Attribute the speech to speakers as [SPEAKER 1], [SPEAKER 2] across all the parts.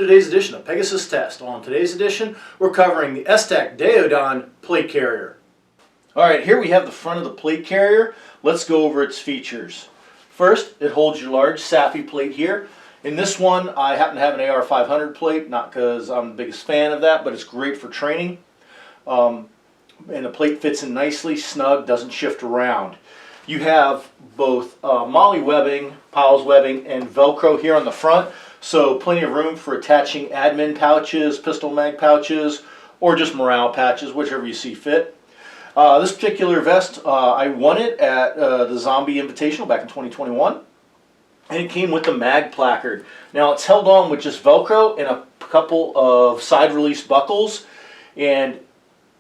[SPEAKER 1] today's edition of Pegasus Test. On today's edition, we're covering the Esstac Daeodon plate carrier. Alright, here we have the front of the plate carrier. Let's go over its features. First, it holds your large SAFI plate here. In this one, I happen to have an AR500 plate, not because I'm the biggest fan of that, but it's great for training. And the plate fits in nicely, snug, doesn't shift around. You have both MOLLE webbing, Powell's webbing, and Velcro here on the front. So plenty of room for attaching admin pouches, pistol mag pouches, or just morale patches, whichever you see fit. This particular vest, I won it at the Zombie Invitational back in 2021. And it came with the mag placard. Now it's held on with just Velcro and a couple of side release buckles. And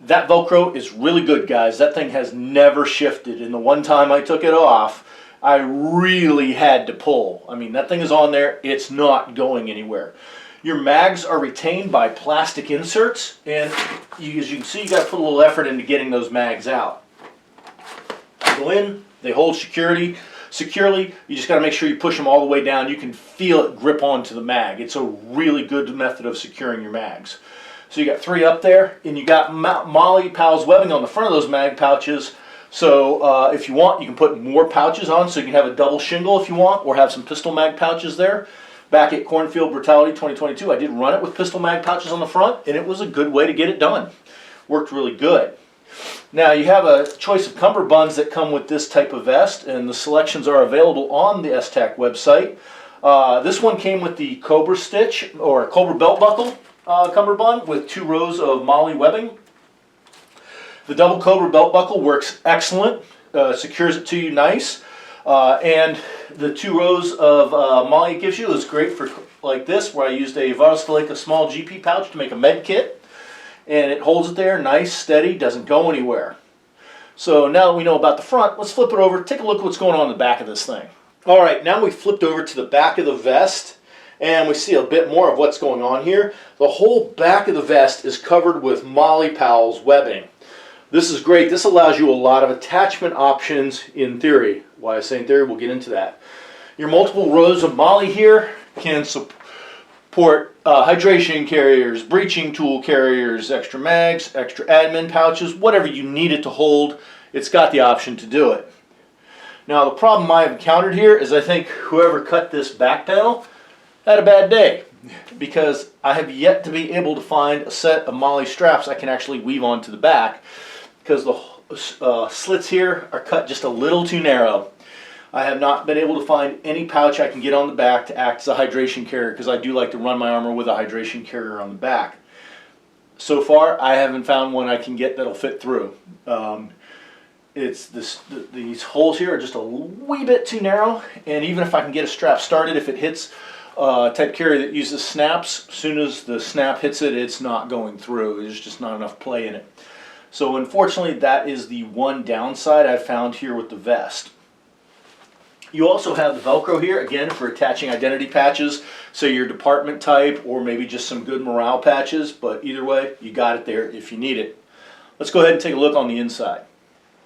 [SPEAKER 1] that Velcro is really good, guys. That thing has never shifted. And the one time I took it off, I really had to pull. I mean, that thing is on there. It's not going anywhere. Your mags are retained by plastic inserts, and as you can see, you got to put a little effort into getting those mags out. They go in, they hold securely. You just got to make sure you push them all the way down. You can feel it grip onto the mag. It's a really good method of securing your mags. So you got 3 up there, and you got MOLLE Powell's webbing on the front of those mag pouches. So if you want, you can put more pouches on, so you can have a double shingle if you want, or have some pistol mag pouches there. Back at Cornfield Brutality 2022, I did run it with pistol mag pouches on the front, and it was a good way to get it done. Worked really good. Now you have a choice of cummerbunds that come with this type of vest, and the selections are available on the Esstac website. This one came with the Cobra stitch, or Cobra belt buckle cummerbund with 2 rows of MOLLE webbing. The double Cobra belt buckle works excellent, secures it to you nice, and the 2 rows of MOLLE it gives you is great for like this, where I used a Varusteleka a small GP pouch to make a med kit, and it holds it there nice, steady, doesn't go anywhere. So now that we know about the front, let's flip it over, take a look at what's going on in the back of this thing. Alright, now we flipped over to the back of the vest, and we see a bit more of what's going on here. The whole back of the vest is covered with MOLLE Powell's webbing. This is great. This allows you a lot of attachment options in theory. Why I say in theory, we'll get into that. Your multiple rows of MOLLE here can support hydration carriers, breaching tool carriers, extra mags, extra admin pouches, whatever you need it to hold, it's got the option to do it. Now the problem I've encountered here is I think whoever cut this back panel had a bad day, because I have yet to be able to find a set of MOLLE straps I can actually weave onto the back, because the slits here are cut just a little too narrow. I have not been able to find any pouch I can get on the back to act as a hydration carrier, because I do like to run my armor with a hydration carrier on the back. So far, I haven't found one I can get that'll fit through. These holes here are just a wee bit too narrow, and even if I can get a strap started, if it hits type carrier that uses snaps, as soon as the snap hits it, it's not going through. There's just not enough play in it. So unfortunately, that is the one downside I've found here with the vest. You also have the Velcro here, again, for attaching identity patches, so your department type, or maybe just some good morale patches, but either way, you got it there if you need it. Let's go ahead and take a look on the inside.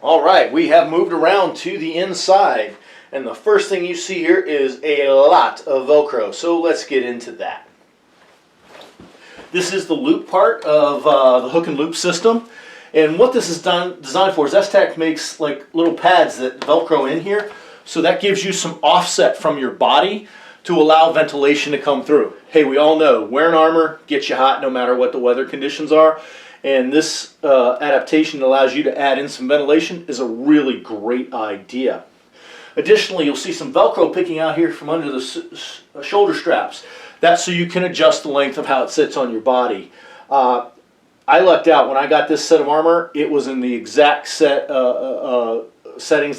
[SPEAKER 1] Alright, we have moved around to the inside, and the first thing you see here is a lot of Velcro, so let's get into that. This is the loop part of the hook and loop system. And what this is designed for is Esstac makes like little pads that Velcro in here, so that gives you some offset from your body to allow ventilation to come through. Hey, we all know wearing armor gets you hot no matter what the weather conditions are, and this adaptation that allows you to add in some ventilation is a really great idea. Additionally, you'll see some Velcro picking out here from under the shoulder straps. That's so you can adjust the length of how it sits on your body. I lucked out. When I got this set of armor, it was in the exact settings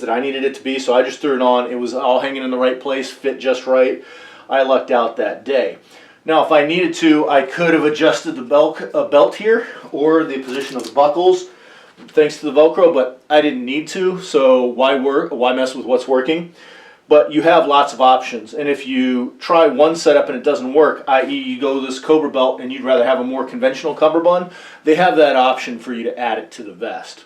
[SPEAKER 1] that I needed it to be, so I just threw it on. It was all hanging in the right place, fit just right. I lucked out that day. Now, if I needed to, I could have adjusted the belt here, or the position of the buckles, thanks to the Velcro, but I didn't need to, so why mess with what's working? But you have lots of options, and if you try one setup and it doesn't work, i.e. you go this Cobra belt and you'd rather have a more conventional cummerbund, they have that option for you to add it to the vest.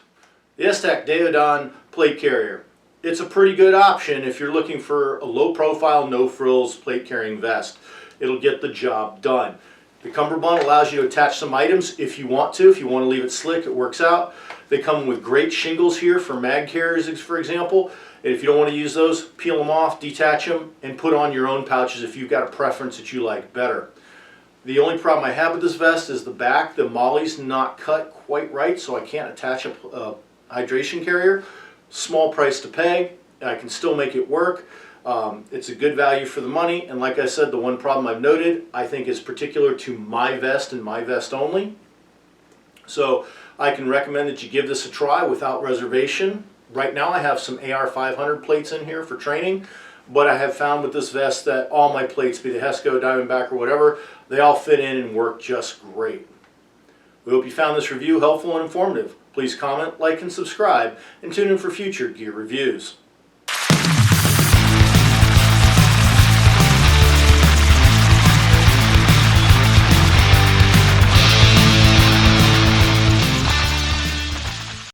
[SPEAKER 1] The Esstac Daeodon plate carrier. It's a pretty good option if you're looking for a low profile, no frills plate carrying vest. It'll get the job done. The cummerbund allows you to attach some items if you want to. If you want to leave it slick, it works out. They come with great shingles here for mag carriers, for example. And if you don't want to use those, peel them off, detach them, and put on your own pouches if you've got a preference that you like better. The only problem I have with this vest is the back. The molly's not cut quite right, so I can't attach a hydration carrier. Small price to pay. I can still make it work. It's a good value for the money, and like I said, the one problem I've noted I think is particular to my vest and my vest only. So I can recommend that you give this a try without reservation. Right now I have some AR 500 plates in here for training, but I have found with this vest that all my plates, be the Hesco, Diamondback, or whatever, they all fit in and work just great. We hope you found this review helpful and informative. Please comment, like, and subscribe, and tune in for future gear reviews.